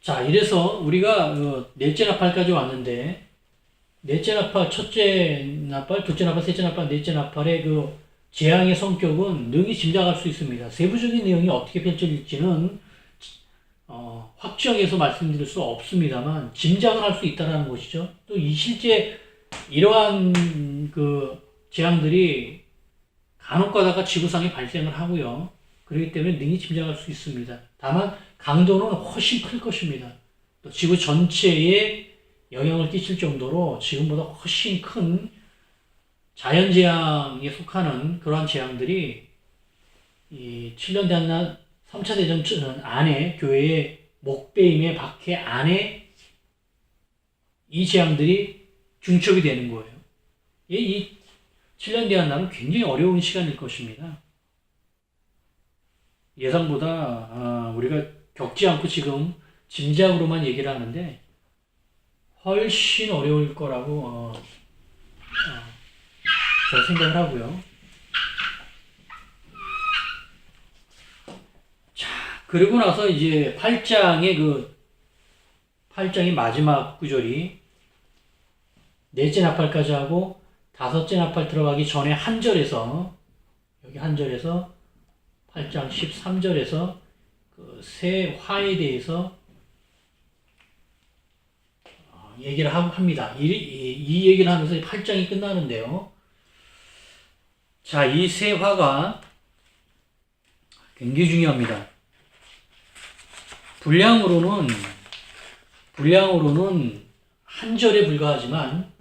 자, 이래서 우리가 넷째 나팔까지 왔는데, 넷째 나팔, 첫째 나팔, 둘째 나팔, 셋째 나팔, 넷째 나팔의 그 재앙의 성격은 능히 짐작할 수 있습니다. 세부적인 내용이 어떻게 펼쳐질지는 확정해서 말씀드릴 수 없습니다만 짐작을 할 수 있다는 것이죠. 또 이 실제 이러한 그 재앙들이 간혹 가다가 지구상에 발생을 하고요. 그렇기 때문에 능히 짐작할 수 있습니다. 다만 강도는 훨씬 클 것입니다. 또 지구 전체에 영향을 끼칠 정도로 지금보다 훨씬 큰 자연재앙에 속하는 그러한 재앙들이 이 7년 대한난 3차 대전 안에 교회의 목베임의 박해 안에 이 재앙들이 중첩이 되는 거예요. 이 7년 대한난은 굉장히 어려운 시간일 것입니다. 예상보다 우리가 겪지 않고 지금 짐작으로만 얘기를 하는데 훨씬 어려울 거라고 저 생각을 하고요. 자, 그리고 나서 이제 8장의 마지막 구절이 넷째 나팔까지 하고 다섯째 나팔 들어가기 전에 한 절에서 여기 한 절에서 8장 13절에서 그 새 화에 대해서 얘기를 합니다. 이 얘기를 하면서 8장이 끝나는데요. 자, 이 새 화가 굉장히 중요합니다. 분량으로는 한 절에 불과하지만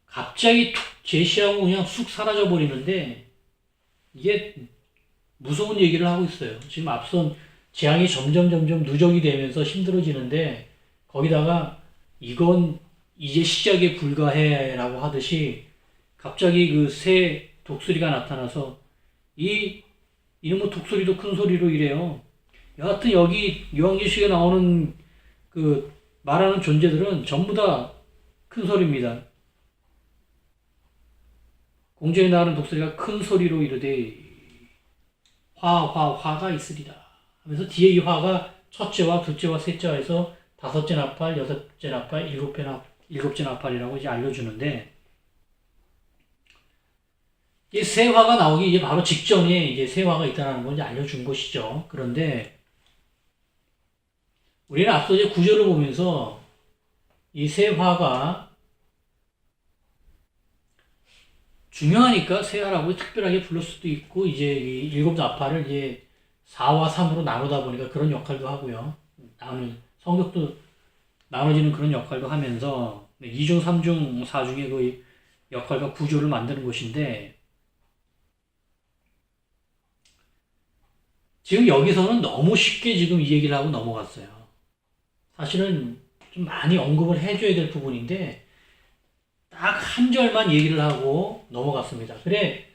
갑자기 툭 제시하고 그냥 쑥 사라져 버리는데 이게 무서운 얘기를 하고 있어요. 지금 앞선 재앙이 점점 누적이 되면서 힘들어지는데 거기다가 이건 이제 시작에 불과해라고 하듯이 갑자기 그 새 독수리가 나타나서 이놈의 독수리도 큰 소리로 이래요. 여하튼 여기 요한계시록에 나오는 그 말하는 존재들은 전부 다 큰 소리입니다. 공중에 나가는 독수리가 큰 소리로 이르되 화가 있으리라 하면서 뒤에 이 화가 첫째와 둘째와 셋째와에서 다섯째 나팔, 여섯째 나팔, 일곱째 나팔이라고 이제 알려주는데 이 새 화가 나오기 이제 바로 직전에 이제 새 화가 있다는 걸 이제 알려준 것이죠. 그런데 우리는 앞서 이제 구절을 보면서 이 새 화가 중요하니까 새 화라고 특별하게 부를 수도 있고 이제 이 일곱 나팔을 이제 4와 3으로 나누다 보니까 그런 역할도 하고요. 성격도 나눠지는 그런 역할도 하면서 2중, 3중, 4중의 그 역할과 구조를 만드는 것인데 지금 여기서는 너무 쉽게 지금 이 얘기를 하고 넘어갔어요. 사실은 좀 많이 언급을 해줘야 될 부분인데 딱 한 절만 얘기를 하고 넘어갔습니다. 그래,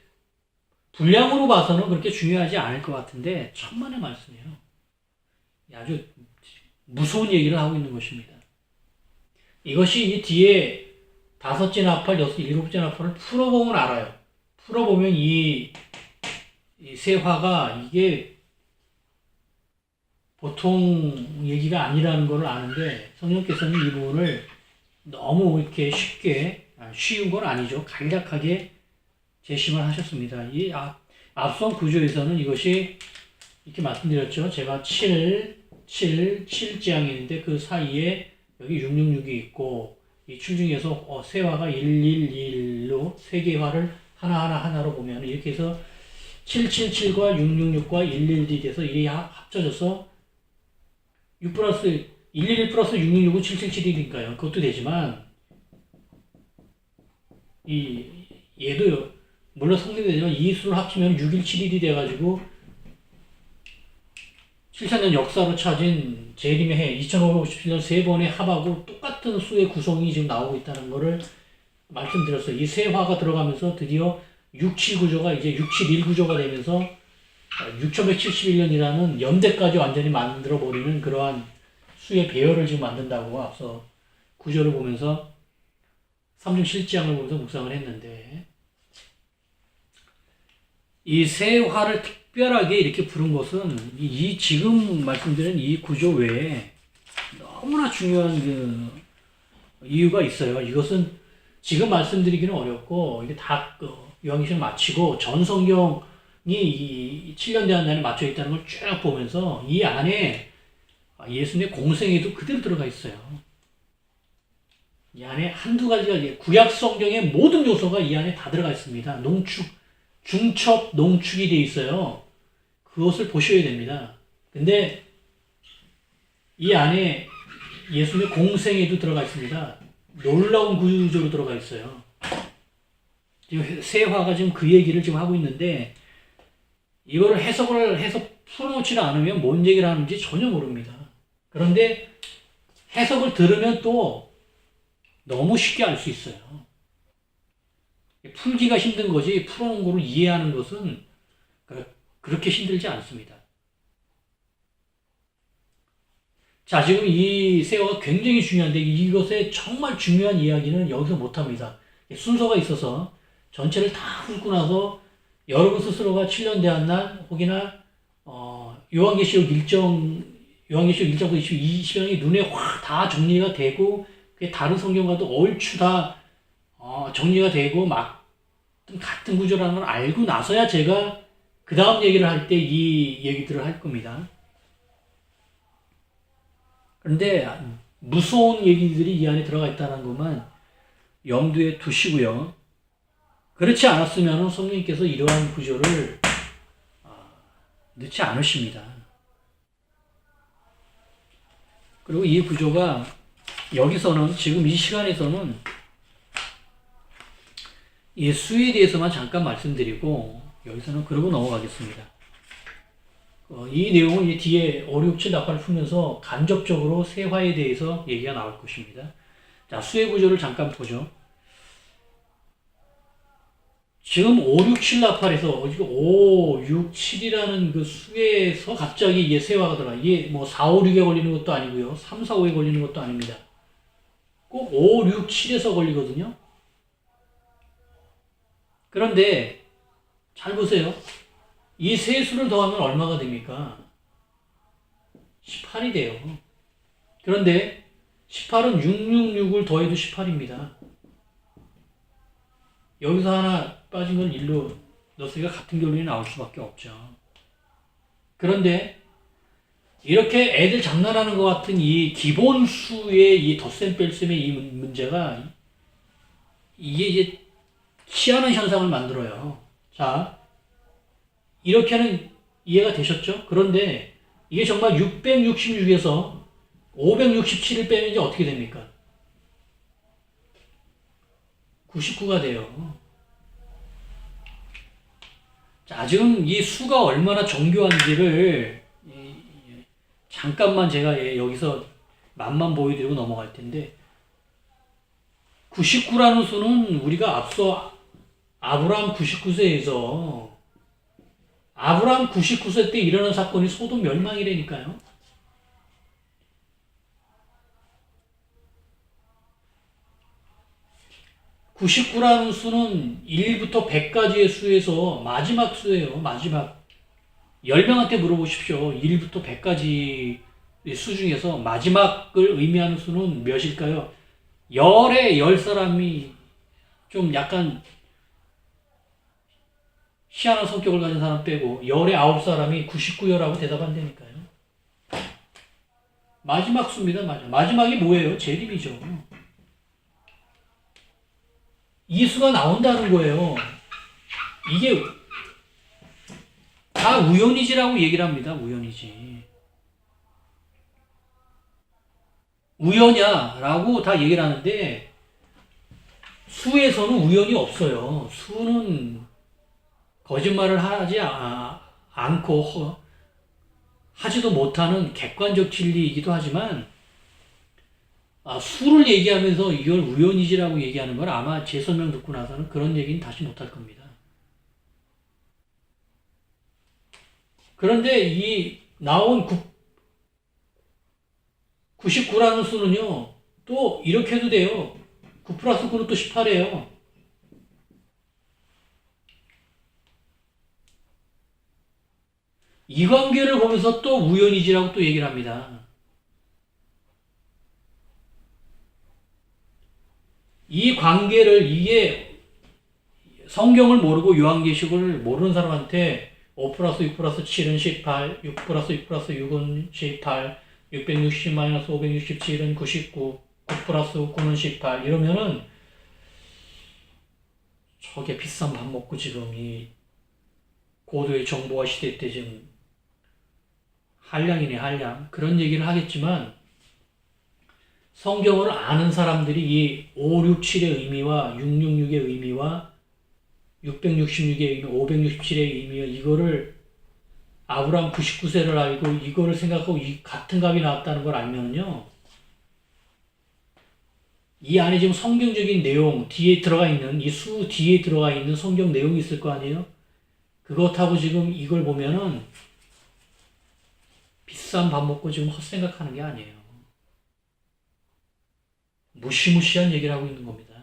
분량으로 봐서는 그렇게 중요하지 않을 것 같은데 천만의 말씀이에요. 아주 무서운 얘기를 하고 있는 것입니다. 이것이 이 뒤에 다섯째 나팔, 일곱째 나팔을 풀어보면 알아요. 풀어보면 이 새 화가 이게 보통 얘기가 아니라는 걸 아는데 성령께서는 이 부분을 너무 이렇게 쉬운 건 아니죠. 간략하게 제시만 하셨습니다. 이 앞선 구조에서는 이것이 이렇게 말씀드렸죠. 제가 7재앙이 있는데 그 사이에 여기 666이 있고 이 줄 중에서 세화가 111로 세 개의 화를 하나로 보면 이렇게 해서 777과 666과 111이 돼서 이게 합쳐져서 6 플러스 111 플러스 666은 777이니까요. 그것도 되지만 얘도 물론 성립되지만 이 수를 합치면 6171이 돼가지고 7,000년 역사로 찾은 재림의 해 2557년 세 번의 합하고 똑같은 수의 구성이 지금 나오고 있다는 것을 말씀드렸어요. 이 세 화가 들어가면서 드디어 67 구조가 이제 671 구조가 되면서 6171년이라는 연대까지 완전히 만들어버리는 그러한 수의 배열을 지금 만든다고 앞서 구조를 보면서 3중 실지양을 보면서 묵상을 했는데 이 세 화를 특별하게 이렇게 부른 것은 이 지금 말씀드린 이 구조 외에 너무나 중요한 이유가 있어요. 이것은 지금 말씀드리기는 어렵고 이게 다 요한계시록 마치고 전 성경이 이 7년 대환란에 맞춰 있다는 걸 쭉 보면서 이 안에 예수님의 공생애도 그대로 들어가 있어요. 이 안에 한두 가지가 구약 성경의 모든 요소가 이 안에 다 들어가 있습니다. 농축, 중첩, 농축이 돼 있어요. 그것을 보셔야 됩니다. 근데 이 안에 예수님의 공생애도 들어가 있습니다. 놀라운 구조로 들어가 있어요. 지금 세화가 지금 그 얘기를 지금 하고 있는데 이거를 해석을 해서 풀어놓지는 않으면 뭔 얘기를 하는지 전혀 모릅니다. 그런데 해석을 들으면 또 너무 쉽게 알 수 있어요. 풀기가 힘든 거지 풀어놓은 거를 이해하는 것은 그렇게 힘들지 않습니다. 자, 지금 이 세어가 굉장히 중요한데 이것의 정말 중요한 이야기는 여기서 못합니다. 순서가 있어서 전체를 다 훑고 나서 여러분 스스로가 7년 대환란 혹이나 요한계시록 1장부터 20장이 눈에 확 다 정리가 되고 다른 성경과도 얼추 다 정리가 되고 막 같은 구조라는 걸 알고 나서야 제가 그 다음 얘기를 할 때 이 얘기들을 할 겁니다. 그런데 무서운 얘기들이 이 안에 들어가 있다는 것만 염두에 두시고요. 그렇지 않았으면 성령님께서 이러한 구조를 넣지 않으십니다. 그리고 이 구조가 여기서는 지금 이 시간에서는 이 수에 대해서만 잠깐 말씀드리고 여기서는 그러고 넘어가겠습니다. 이 내용은 이제 뒤에 5, 6, 7 나팔을 풀면서 간접적으로 세화에 대해서 얘기가 나올 것입니다. 자, 수의 구조를 잠깐 보죠. 지금 5, 6, 7 나팔에서 5, 6, 7이라는 그 수에서 갑자기 이게 세화가 들어가. 이게 뭐 4, 5, 6에 걸리는 것도 아니고요. 3, 4, 5에 걸리는 것도 아닙니다. 꼭 5, 6, 7에서 걸리거든요. 그런데 잘 보세요. 이 세 수를 더하면 얼마가 됩니까? 18이 돼요. 그런데 18은 666을 더해도 18입니다. 여기서 하나 빠진 건 1로 넣었으니까 같은 결론이 나올 수밖에 없죠. 그런데 이렇게 애들 장난하는 것 같은 이 기본 수의 이 덧셈 뺄셈의 이 문제가 이게 이제 희한한 현상을 만들어요. 자, 이렇게는 이해가 되셨죠? 그런데 이게 정말 666에서 567을 빼면 이제 어떻게 됩니까? 99가 돼요. 자, 지금 이 수가 얼마나 정교한지를 잠깐만 제가 여기서 맛만 보여드리고 넘어갈 텐데 99라는 수는 우리가 앞서 아브라함 99세에서 아브라함 99세 때 일어난 사건이 소돔 멸망이라니까요. (99라는) 수는 1부터 100까지의 수에서 마지막 수예요. 마지막 10명한테 물어보십시오. 1부터 100까지 수 중에서 마지막을 의미하는 수는 몇일까요? 열에 10사람이 좀 약간 희한한 성격을 가진 사람 빼고 열에 9사람이 99열하고 대답한다니까요. 마지막 수입니다. 마지막이 뭐예요? 재림이죠. 이 수가 나온다는 거예요. 이게 다 우연이지라고 얘기를 합니다. 우연이지. 우연이야라고 다 얘기를 하는데 수에서는 우연이 없어요. 수는 거짓말을 하지 않고 하지도 못하는 객관적 진리이기도 하지만 수를 얘기하면서 이걸 우연이지라고 얘기하는 건 아마 제 설명 듣고 나서는 그런 얘기는 다시 못할 겁니다. 그런데 이 나온 99라는 수는요, 또 이렇게 해도 돼요. 9 플러스 9는 또 18이에요. 이 관계를 보면서 또 우연이지라고 또 얘기를 합니다. 이 관계를 이게 성경을 모르고 요한계시록을 모르는 사람한테 5 플러스 6 플러스 7은 18, 6 플러스 6 플러스 6은 18, 660 마이너스 567은 99, 9 플러스 9는 18 이러면은 저게 비싼 밥 먹고 지금 이 고도의 정보화 시대 때 지금 한량이네 한량 그런 얘기를 하겠지만 성경을 아는 사람들이 이 567의 의미와 666의 의미와 666의 의미, 567의 의미와 이거를 아브라함 99세를 알고 이거를 생각하고 이 같은 값이 나왔다는 걸 알면요. 이 안에 지금 성경적인 내용 뒤에 들어가 있는 이 수 뒤에 들어가 있는 성경 내용이 있을 거 아니에요? 그것하고 지금 이걸 보면은 비싼 밥 먹고 지금 헛생각하는 게 아니에요. 무시무시한 얘기를 하고 있는 겁니다.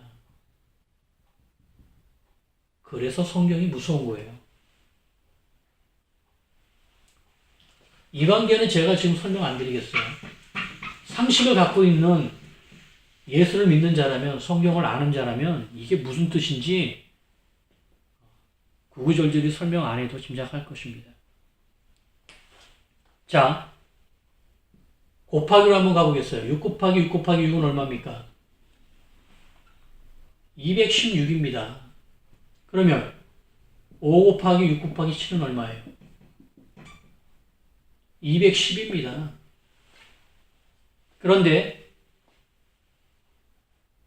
그래서 성경이 무서운 거예요. 이 관계는 제가 지금 설명 안 드리겠어요. 상식을 갖고 있는 예수를 믿는 자라면 성경을 아는 자라면 이게 무슨 뜻인지 구구절절히 설명 안 해도 짐작할 것입니다. 자, 곱하기로 한번 가보겠어요. 6 곱하기 6 곱하기 6은 얼마입니까? 216입니다. 그러면 5 곱하기 6 곱하기 7은 얼마예요? 210입니다. 그런데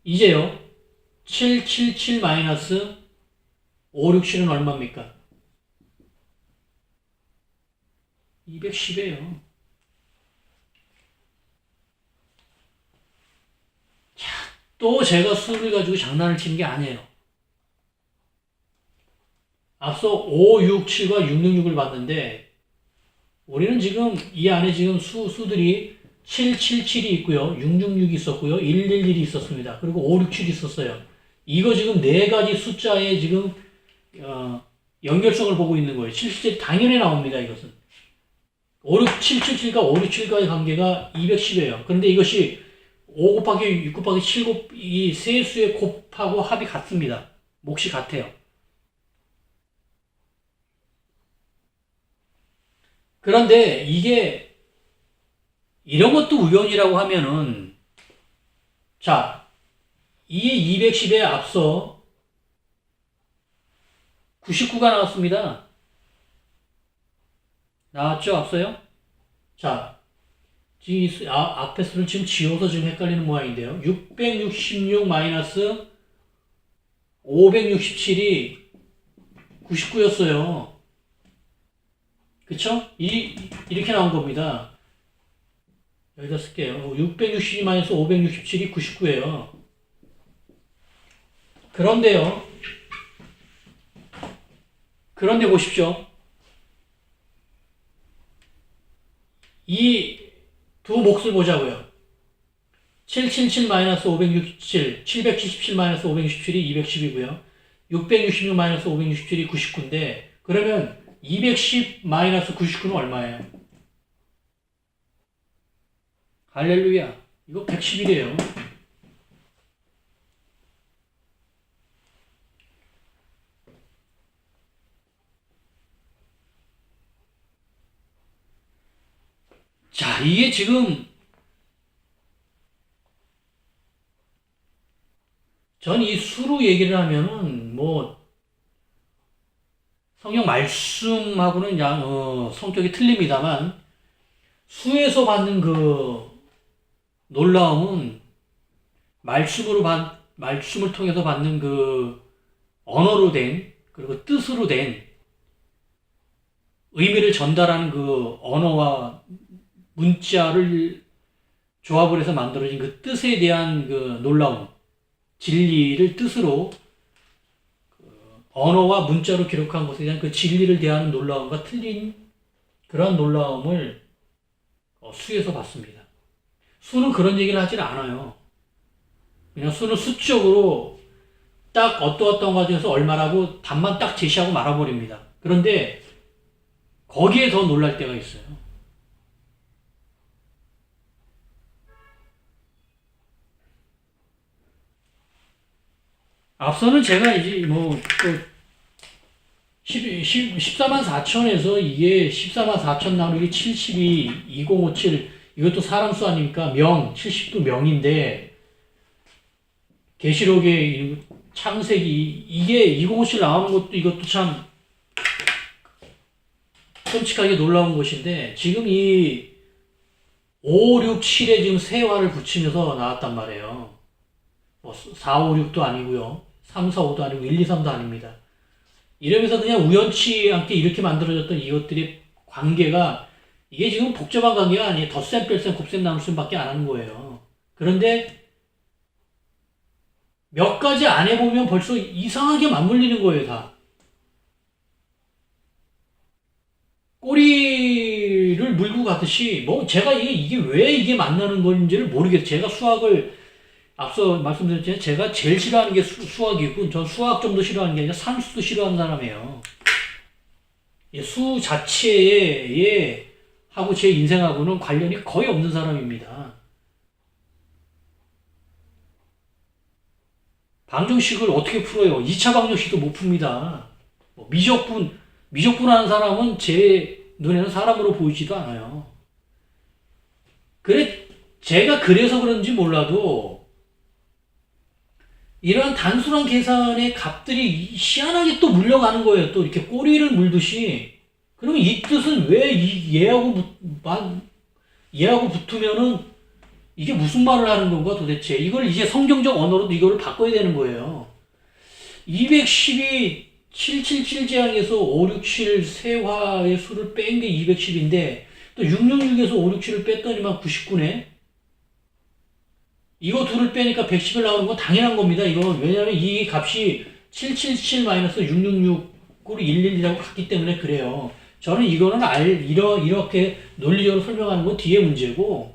이제요. 777 마이너스 567은 얼마입니까? 210이에요. 자, 또 제가 수를 가지고 장난을 치는 게 아니에요. 앞서 5, 6, 7과 666을 봤는데 우리는 지금 이 안에 지금 수들이 777이 있고요. 666이 있었고요. 111이 있었습니다. 그리고 567이 있었어요. 이거 지금 네 가지 숫자의 지금 연결성을 보고 있는 거예요. 77 당연히 나옵니다. 이것은 777과 567과의 관계가 210이에요. 그런데 이것이 5 곱하기 6 곱하기 7 이 세 수의 곱하고 합이 같습니다. 몫이 같아요. 그런데 이게 이런 것도 우연이라고 하면은 자, 이 210에 앞서 99가 나왔습니다. 나왔죠? 앞서요? 자, 앞에 수를 지금 지워서 지금 헷갈리는 모양인데요. 666 마이너스 567이 99였어요. 그쵸? 이렇게 나온 겁니다. 여기다 쓸게요. 662 마이너스 567이 99예요. 그런데 보십시오. 이 두 몫을 보자고요. 777 마이너스 567, 777 마이너스 567이 210이고요. 666 마이너스 567이 99인데 그러면 210 마이너스 99는 얼마예요? 할렐루야. 이거 110이래요. 자, 이게 지금 전 이 수로 얘기를 하면은 뭐 성경 말씀하고는 성격이 틀립니다만 수에서 받는 그 놀라움은 말씀을 통해서 받는 그 언어로 된 그리고 뜻으로 된 의미를 전달하는 그 언어와 문자를 조합을 해서 만들어진 그 뜻에 대한 그 놀라움, 진리를 뜻으로 언어와 문자로 기록한 것에 대한 그 진리를 대하는 놀라움과 틀린 그런 놀라움을 수에서 받습니다. 수는 그런 얘기를 하질 않아요. 그냥 수는 수적으로 딱 어떠어떤 과정에서 얼마라고 답만 딱 제시하고 말아버립니다. 그런데 거기에 더 놀랄 때가 있어요. 앞서는 제가 이제 뭐 또 14만 4천에서 이게 14만 4천 나누기 72, 2057 이것도 사람 수 아닙니까? 70도 명인데 계시록의 창세기 이게 2057 나오는 것도 이것도 참 끔찍하게 놀라운 것인데 지금 이 5, 6, 7에 지금 세화를 붙이면서 나왔단 말이에요. 뭐 4, 5, 6도 아니고요. 3, 4, 5도 아니고 1, 2, 3도 아닙니다. 이러면서 그냥 우연치 않게 이렇게 만들어졌던 이것들의 관계가 이게 지금 복잡한 관계가 아니에요. 덧셈, 뺄셈, 곱셈, 나눗셈밖에 안 하는 거예요. 그런데 몇 가지 안 해보면 벌써 이상하게 맞물리는 거예요, 다. 꼬리를 물고 가듯이 뭐 제가 이게 왜 이게 만나는 건지를 모르겠어요. 제가 수학을 앞서 말씀드렸지만 제가 제일 싫어하는 게 수학이고 전 수학 정도 싫어하는 게 아니라 산수도 싫어하는 사람이에요. 수 자체에 하고 제 인생하고는 관련이 거의 없는 사람입니다. 방정식을 어떻게 풀어요? 2차 방정식도 못 풉니다. 뭐 미적분하는 사람은 제 눈에는 사람으로 보이지도 않아요. 제가 그래서 그런지 몰라도 이러한 단순한 계산의 값들이 희한하게 또 물려가는 거예요. 또 이렇게 꼬리를 물듯이. 그러면 이 뜻은 왜 얘하고 붙으면은 이게 무슨 말을 하는 건가 도대체. 이걸 이제 성경적 언어로 이거를 바꿔야 되는 거예요. 212, 777제항에서 567 세화의 수를 뺀 게 210인데 또 666에서 567을 뺐더니만 99네. 이거 둘을 빼니까 110을 나오는 건 당연한 겁니다. 이거 왜냐하면 이 값이 777-666으로 111이라고 같기 때문에 그래요. 저는 이거는 이렇게 논리적으로 설명하는 건 뒤에 문제고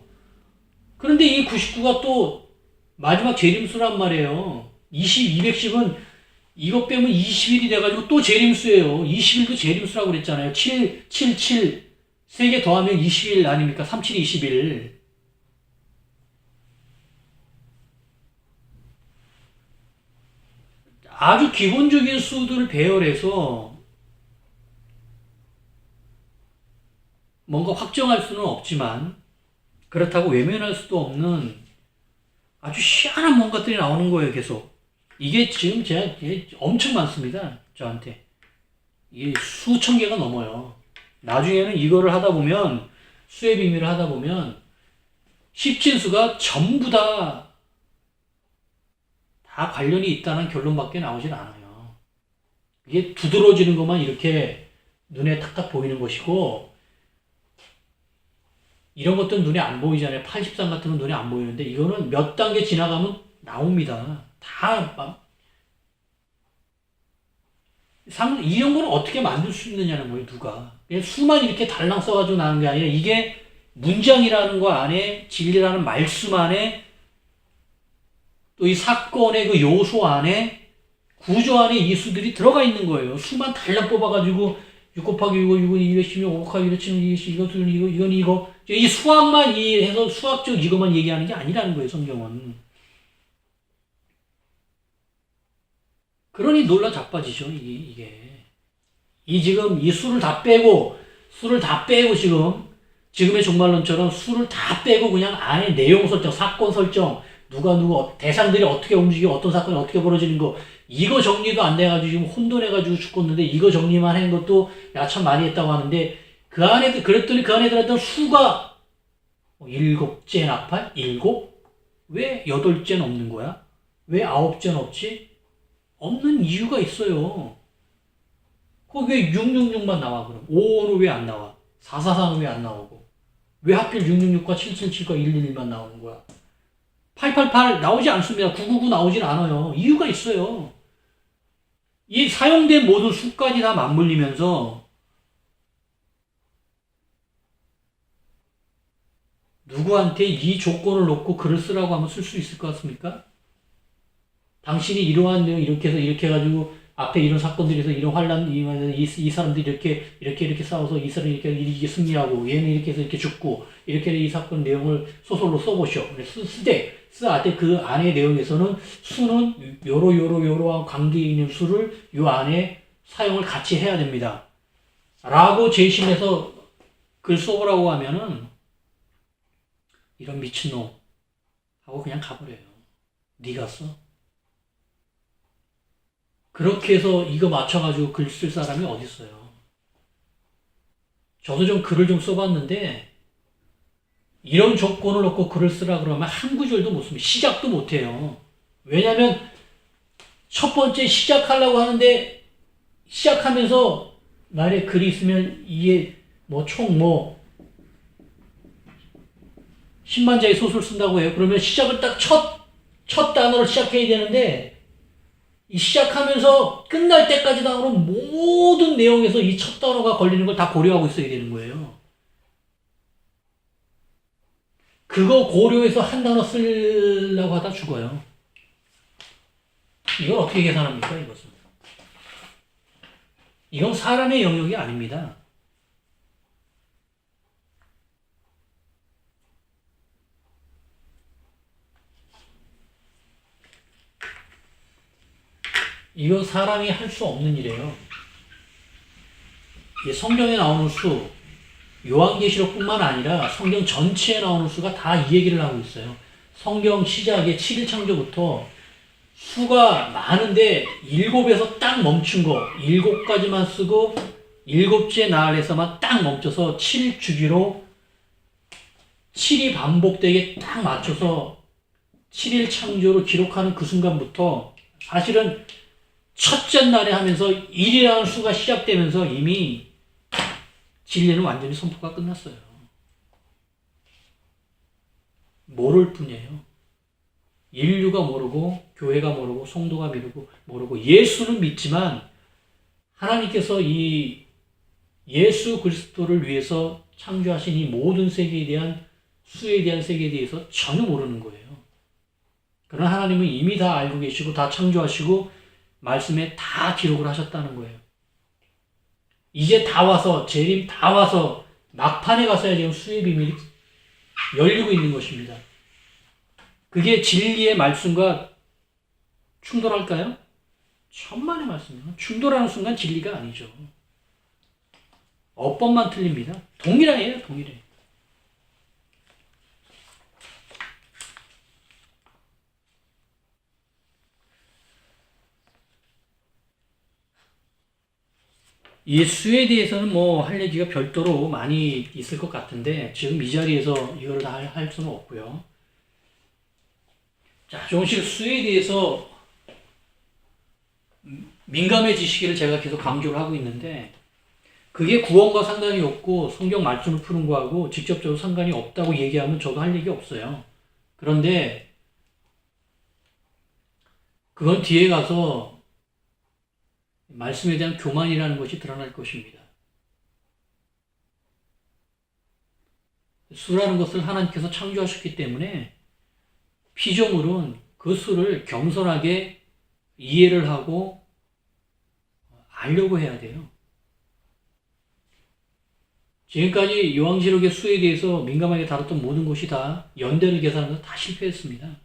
그런데 이 99가 또 마지막 재림수란 말이에요. 210은 이거 빼면 21이 돼가지고 또 재림수예요. 21도 재림수라고 그랬잖아요. 7, 3개 더하면 21 아닙니까? 37, 21. 아주 기본적인 수들을 배열해서 뭔가 확정할 수는 없지만 그렇다고 외면할 수도 없는 아주 희한한 뭔가들이 나오는 거예요, 계속. 이게 지금 제가 엄청 많습니다, 저한테. 이게 수천 개가 넘어요. 나중에는 이거를 하다 보면, 수의 비밀을 하다 보면, 십진수가 전부 다 관련이 있다는 결론밖에 나오진 않아요. 이게 두드러지는 것만 이렇게 눈에 탁탁 보이는 것이고, 이런 것들은 눈에 안 보이잖아요. 83 같은 건 눈에 안 보이는데, 이거는 몇 단계 지나가면 나옵니다. 이런 거는 어떻게 만들 수 있느냐는 거예요, 누가. 그냥 수만 이렇게 달랑 써가지고 나는 게 아니라, 이게 문장이라는 거 안에, 진리라는 말씀 안에, 또 이 사건의 그 요소 안에 구조 안에 이 수들이 들어가 있는 거예요. 수만 달랑 뽑아가지고 6 곱하기 6, 6은 210, 5 곱하기 1, 7은 210, 이것은 이건 이거. 이 수학만 해서 수학적 이것만 얘기하는 게 아니라는 거예요, 성경은. 그러니 놀라 자빠지죠, 이게. 지금 이 수를 다 빼고 지금의 종말론처럼 수를 다 빼고 그냥 안에 내용 설정, 사건 설정, 대상들이 어떻게 움직이고 어떤 사건이 어떻게 벌어지는 거 이거 정리도 안 돼가지고 지금 혼돈해가지고 죽겠는데 이거 정리만 하는 것도 내가 참 많이 했다고 하는데 그랬더니 그 안에 들었던 수가 7째 나팔? 7? 왜 8째는 없는 거야? 왜 9째는 없지? 없는 이유가 있어요. 거기 왜 666만 나와 그럼? 55는 왜 안 나와? 444는 왜 안 나오고? 왜 하필 666과 777과 111만 나오는 거야? 888 나오지 않습니다. 999 나오진 않아요. 이유가 있어요. 이 사용된 모든 수까지 다 맞물리면서 누구한테 이 조건을 놓고 글을 쓰라고 하면 쓸 수 있을 것 같습니까? 당신이 이러한 내용 이렇게 해서 이렇게 해가지고 앞에 이런 사건들이 있어 이런 환란 이 사람들이 이렇게 싸워서 이 사람이 이렇게 승리하고 얘는 이렇게 해서 이렇게 죽고 이렇게 이 사건 내용을 소설로 써보시오. 쓰되 그 안의 내용에서는 수는 요러한 관계에 있는 수를 요 안에 사용을 같이 해야 됩니다. 라고 제시해서 글 써보라고 하면은 이런 미친놈 하고 그냥 가버려요. 네가 써? 그렇게 해서 이거 맞춰가지고 글 쓸 사람이 어딨어요. 저도 좀 글을 좀 써봤는데 이런 조건을 놓고 글을 쓰라 그러면 한 구절도 못 씁니다. 시작도 못해요. 왜냐면 첫 번째 시작하려고 하는데 시작하면서 만약에 글이 있으면 이게 총 10만 자의 소설 쓴다고 해요. 그러면 시작을 딱 첫 단어로 시작해야 되는데 이 시작하면서 끝날 때까지 나오는 모든 내용에서 이 첫 단어가 걸리는 걸 다 고려하고 있어야 되는 거예요. 그거 고려해서 한 단어 쓰려고 하다 죽어요. 이걸 어떻게 계산합니까, 이것은? 이건 사람의 영역이 아닙니다. 이건 사람이 할 수 없는 일이에요. 성경에 나오는 수, 요한계시록뿐만 아니라 성경 전체에 나오는 수가 다 이 얘기를 하고 있어요. 성경 시작의 7일 창조부터 수가 많은데 7에서 딱 멈춘 거, 7가지만 쓰고 7째 날에서만 딱 멈춰서 7주기로 7이 반복되게 딱 맞춰서 7일 창조를 기록하는 그 순간부터 사실은 첫째 날에 하면서 1이라는 수가 시작되면서 이미 진리는 완전히 선포가 끝났어요. 모를 뿐이에요. 인류가 모르고 교회가 모르고 성도가 모르고 예수는 믿지만 하나님께서 이 예수 그리스도를 위해서 창조하신 이 모든 세계에 대한 수에 대한 세계에 대해서 전혀 모르는 거예요. 그러나 하나님은 이미 다 알고 계시고 다 창조하시고 말씀에 다 기록을 하셨다는 거예요. 이제 다 와서 재림 다 와서 막판에 가서야 지금 수의 비밀이 열리고 있는 것입니다. 그게 진리의 말씀과 충돌할까요? 천만의 말씀이요. 충돌하는 순간 진리가 아니죠. 어법만 틀립니다. 동일해요, 동일해. 이 수에 대해서는 할 얘기가 별도로 많이 있을 것 같은데 지금 이 자리에서 이걸 다 할 수는 없고요. 자, 조금씩 수에 대해서 민감해지시기를 제가 계속 강조를 하고 있는데 그게 구원과 상관이 없고 성경 말씀을 푸는 거하고 직접적으로 상관이 없다고 얘기하면 저도 할 얘기 없어요. 그런데 그건 뒤에 가서 말씀에 대한 교만이라는 것이 드러날 것입니다. 수라는 것을 하나님께서 창조하셨기 때문에 피조물은 그 수를 겸손하게 이해를 하고 알려고 해야 돼요. 지금까지 요한계시록의 수에 대해서 민감하게 다뤘던 모든 것이 다 연대를 계산하면서 다 실패했습니다.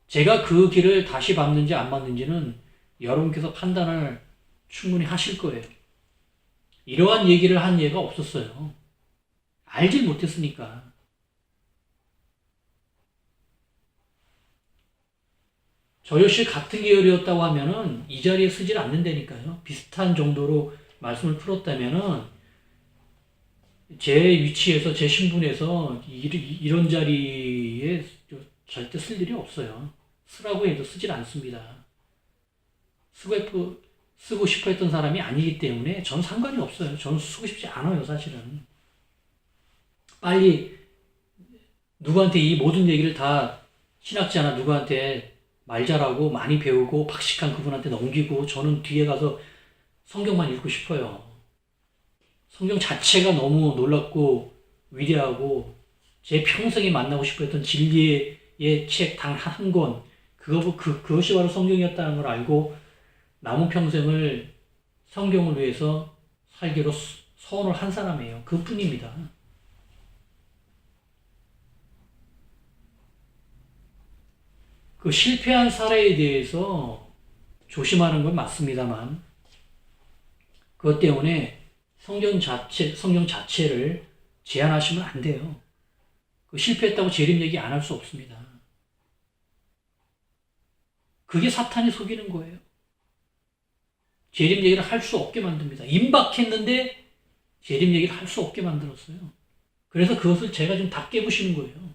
제가 그 길을 다시 밟는지 안 밟는지는 여러분께서 판단을 충분히 하실 거예요. 이러한 얘기를 한 예가 없었어요. 알질 못했으니까. 저 역시 같은 계열이었다고 하면은 이 자리에 쓰질 않는다니까요. 비슷한 정도로 말씀을 풀었다면은 제 위치에서 제 신분에서 이런 자리에 절대 쓸 일이 없어요. 쓰라고 해도 쓰질 않습니다. 쓰고 싶어 했던 사람이 아니기 때문에 전 상관이 없어요. 저는 쓰고 싶지 않아요, 사실은. 빨리 누구한테 이 모든 얘기를 다 신학자나 누구한테 말 잘하고 많이 배우고 박식한 그분한테 넘기고 저는 뒤에 가서 성경만 읽고 싶어요. 성경 자체가 너무 놀랍고 위대하고 제 평생에 만나고 싶어 했던 진리의 책 단 한 권, 그것이 바로 성경이었다는 걸 알고 남은 평생을 성경을 위해서 살기로 서원을 한 사람이에요. 그뿐입니다. 그 실패한 사례에 대해서 조심하는 건 맞습니다만 그것 때문에 성경 자체를 제한하시면 안 돼요. 그 실패했다고 재림 얘기 안 할 수 없습니다. 그게 사탄이 속이는 거예요. 재림 얘기를 할 수 없게 만듭니다. 임박했는데 재림 얘기를 할 수 없게 만들었어요. 그래서 그것을 제가 좀 다 깨부시는 거예요.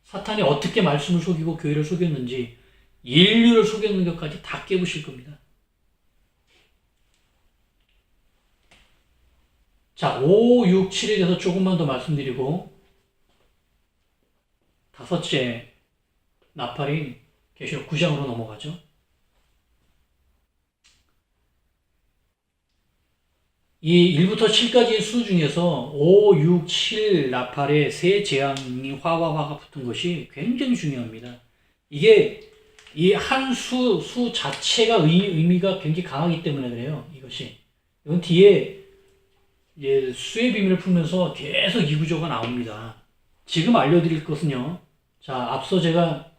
사탄이 어떻게 말씀을 속이고 교회를 속였는지 인류를 속였는 것까지 다 깨부실 겁니다. 자, 5, 6, 7에 대해서 조금만 더 말씀드리고 다섯째 나팔인 계시록 9장으로 넘어가죠. 이 1부터 7까지의 수 중에서 5, 6, 7 나팔에 세 재앙이 화가 붙은 것이 굉장히 중요합니다. 이게 이 한 수 자체가 의미가 굉장히 강하기 때문에 그래요. 이것이. 이건 뒤에 이제 수의 비밀을 풀면서 계속 이 구조가 나옵니다. 지금 알려드릴 것은요. 자, 앞서 제가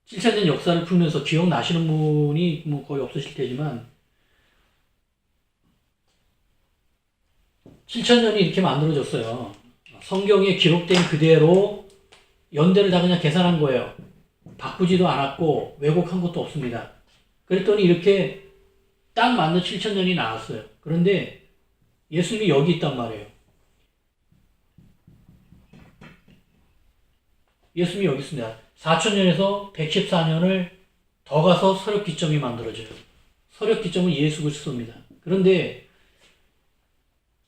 7,000년 역사를 풀면서 기억나시는 분이 뭐 거의 없으실 테지만 7,000년이 이렇게 만들어졌어요. 성경에 기록된 그대로 연대를 다 그냥 계산한 거예요. 바꾸지도 않았고 왜곡한 것도 없습니다. 그랬더니 이렇게 딱 맞는 7,000년이 나왔어요. 그런데 예수님이 여기 있단 말이에요. 예수님이 여기 있습니다. 4,000년에서 114년을 더 가서 서력 기점이 만들어져요. 서력 기점은 예수 그리스도입니다. 그런데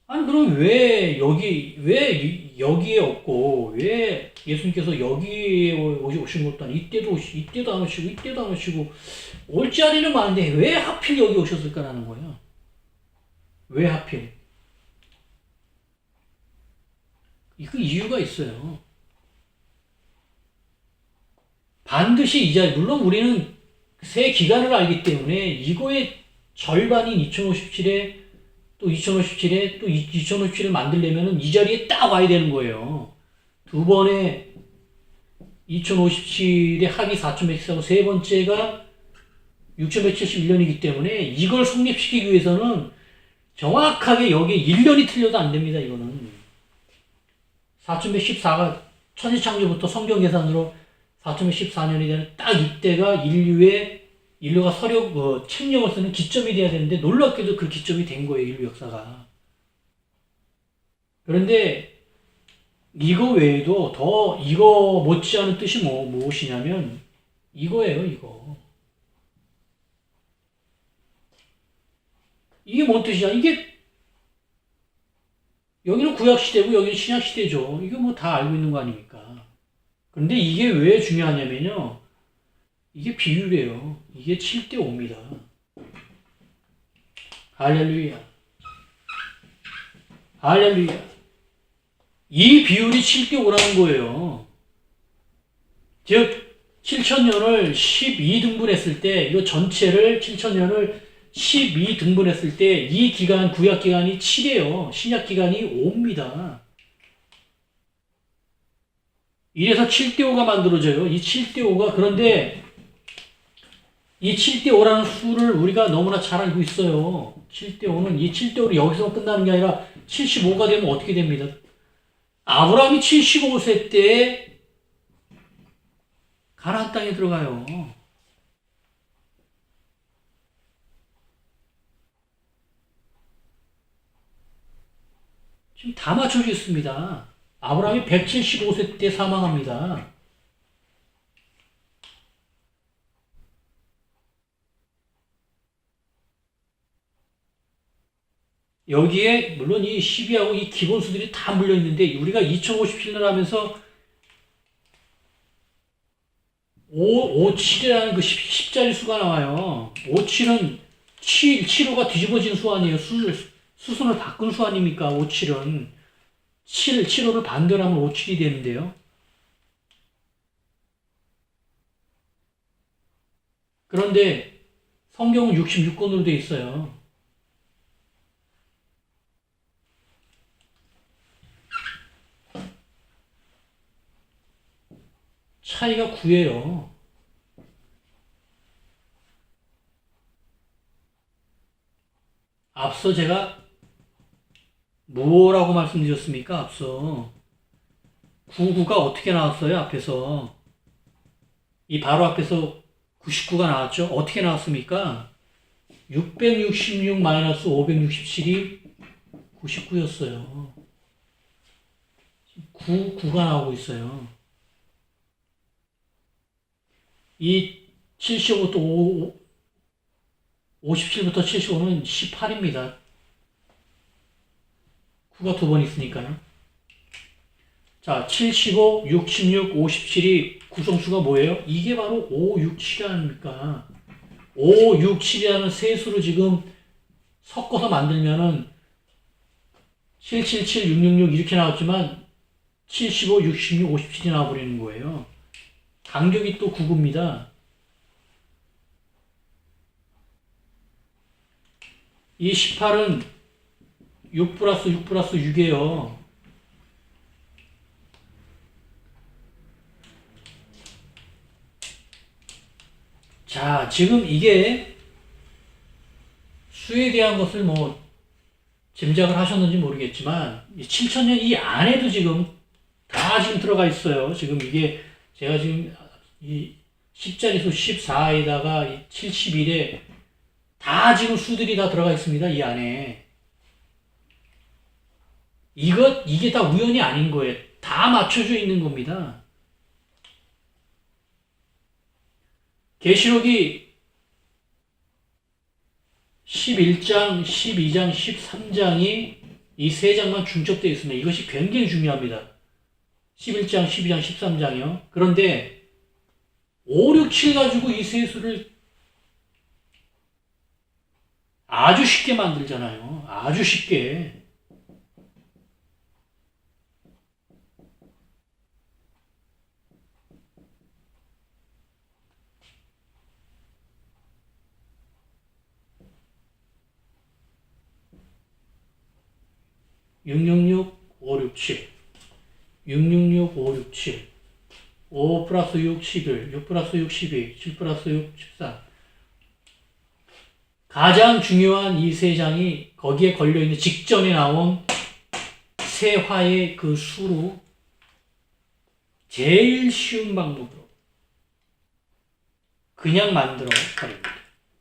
아니 그럼 왜 여기에 없고 왜 예수님께서 여기에 오신 것도 아니고 이때도 안 오시고 올 자리는 많은데 왜 하필 여기 오셨을까라는 거예요. 왜 하필? 그 이유가 있어요. 반드시 이 자리, 물론 우리는 새 기간을 알기 때문에 이거의 절반인 2057에 또 2057에 또 2057을 만들려면 이 자리에 딱 와야 되는 거예요. 두 번에 2057의 합이 4114고 세 번째가 6171년이기 때문에 이걸 성립시키기 위해서는 정확하게 여기에 1년이 틀려도 안 됩니다. 이거는 4114가 천지창조부터 성경 계산으로 4114년이 되는 딱 이때가 인류가 책령을 쓰는 기점이 돼야 되는데 놀랍게도 그 기점이 된 거예요. 인류 역사가. 그런데 이거 외에도 더 이거 못지않은 뜻이 무엇이냐면 이거예요. 이게 뭔 뜻이냐? 이게 여기는 구약시대고 여기는 신약시대죠. 이거 뭐 다 알고 있는 거 아닙니까? 그런데 이게 왜 중요하냐면요. 이게 비유래요. 이게 7대 5입니다. 할렐루야. 할렐루야. 이 비율이 7대 5라는 거예요. 즉 7,000년을 12등분했을 때 이거 전체를 7,000년을 12등분했을 때 이 기간 구약 기간이 7이에요. 신약 기간이 5입니다. 이래서 7대 5가 만들어져요. 이 7대 5가 그런데 이 7대 5라는 수를 우리가 너무나 잘 알고 있어요. 7대 5는 이 7대 5를 여기서 끝나는 게 아니라 75가 되면 어떻게 됩니다? 아브라함이 75세 때 가나안 땅에 들어가요. 지금 다 맞춰져 있습니다. 아브라함이 175세 때 사망합니다. 여기에 물론 이 12하고 이 기본수들이 다 물려있는데 우리가 2057년 하면서 57이라는 그 10자리 수가 나와요. 57은 7호가 뒤집어진 수 아니에요. 수순을 바꾼 수 아닙니까? 57은 7호를 반대로 하면 57이 되는데요. 그런데 성경은 66권으로 돼 있어요. 차이가 9예요. 앞서 제가 뭐라고 말씀드렸습니까? 앞서 99가 어떻게 나왔어요? 앞에서 이 바로 앞에서 99가 나왔죠? 어떻게 나왔습니까? 666 마이너스 567이 99였어요. 9가 나오고 있어요. 이 75부터 57부터 75는 18입니다. 9가 두 번 있으니까요. 자, 75, 66, 57이 구성수가 뭐예요? 이게 바로 5, 6, 7 아닙니까? 5, 6, 7이라는 세 수를 지금 섞어서 만들면은 777, 666 이렇게 나왔지만 75, 66, 57이 나와버리는 거예요. 간격이 또 9구입니다. 이 18은 6 플러스 6 플러스 6이에요. 자, 지금 이게 수에 대한 것을 뭐 짐작을 하셨는지 모르겠지만 7천년 이 안에도 지금 다 지금 들어가 있어요. 지금 이게 제가 지금 이 10자리수 14에다가 71에 다 지금 수들이 다 들어가 있습니다. 이 안에. 이게 다 우연이 아닌 거예요. 다 맞춰져 있는 겁니다. 계시록이 11장, 12장, 13장이 이 세 장만 중첩되어 있습니다. 이것이 굉장히 중요합니다. 11장, 12장, 13장이요. 그런데 5, 6, 7 가지고 이 세 수를 아주 쉽게 만들잖아요. 아주 쉽게. (666) 567 666 567 5 플러스 6 11 6 플러스 6 12 7 플러스 6 14 가장 중요한 이 세 장이 거기에 걸려있는 직전에 나온 세 화의 그 수로 제일 쉬운 방법으로 그냥 만들어 버립니다.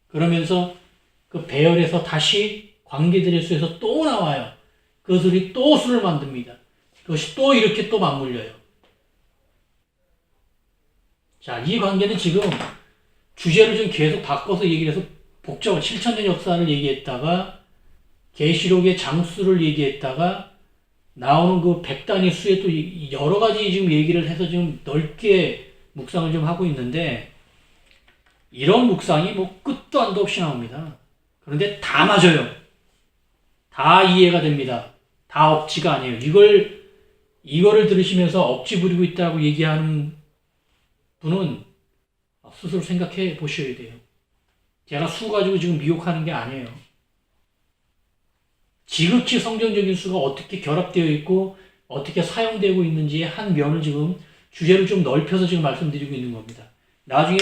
그러면서 그 배열에서 다시 관계들의 수에서 또 나와요. 그것들이 또 수를 만듭니다. 그것이 또 이렇게 또 맞물려요. 자, 이 관계는 지금 주제를 좀 계속 바꿔서 얘기를 해서 복잡한 7천년 역사를 얘기했다가 계시록의 장수를 얘기했다가 나오는 그 백단위 수에 또 여러 가지 지금 얘기를 해서 좀 넓게 묵상을 좀 하고 있는데 이런 묵상이 뭐 끝도 한도 없이 나옵니다. 그런데 다 맞아요. 다 이해가 됩니다. 다 억지가 아니에요. 이거를 들으시면서 억지 부리고 있다고 얘기하는 분은 스스로 생각해 보셔야 돼요. 제가 수 가지고 지금 미혹하는 게 아니에요. 지극히 성경적인 수가 어떻게 결합되어 있고 어떻게 사용되고 있는지의 한 면을 지금 주제를 좀 넓혀서 지금 말씀드리고 있는 겁니다. 나중에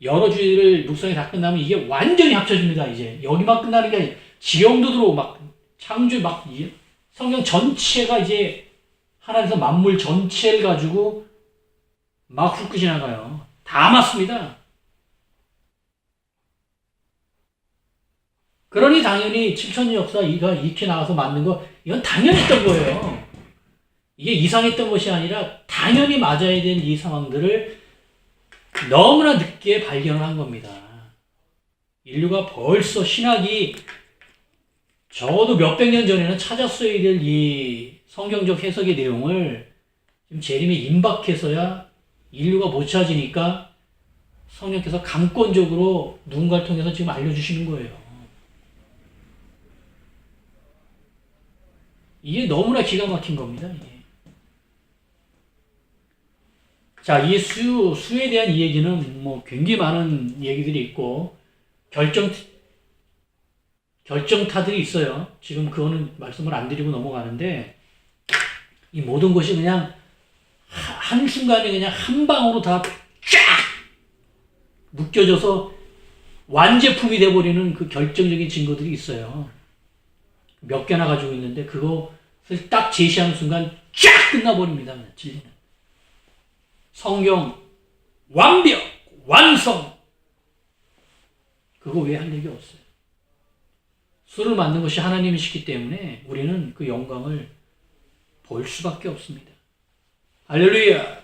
여러 주제를 묵상이 다 끝나면 이게 완전히 합쳐집니다. 이제 여기만 끝나는 게 아니라 지형도 들어오고 막 창조 막 성경 전체가 이제 하나님께서 만물 전체를 가지고 막 훑고 지나가요. 다 맞습니다. 그러니 당연히 7천년 역사 이가 이렇게 나와서 만든 거 이건 당연했던 거예요. 이게 이상했던 것이 아니라 당연히 맞아야 될 이 상황들을 너무나 늦게 발견을 한 겁니다. 인류가 벌써 신학이 적어도 몇백 년 전에는 찾았어야 될 이 성경적 해석의 내용을 지금 재림에 임박해서야 인류가 못 찾으니까 성령께서 강권적으로 누군가를 통해서 지금 알려주시는 거예요. 이게 너무나 기가 막힌 겁니다. 이게. 자, 이 수에 대한 이 얘기는 뭐 굉장히 많은 얘기들이 있고 결정타들이 있어요. 지금 그거는 말씀을 안 드리고 넘어가는데 이 모든 것이 그냥 한순간에 그냥 한 방으로 다 쫙 묶여져서 완제품이 돼버리는 그 결정적인 증거들이 있어요. 몇 개나 가지고 있는데 그것을 딱 제시하는 순간 쫙 끝나버립니다. 그냥 진리는. 성경 완벽 완성 그거 외에 할 얘기 없어요. 술을 만든 것이 하나님이시기 때문에 우리는 그 영광을 볼 수밖에 없습니다. 할렐루야.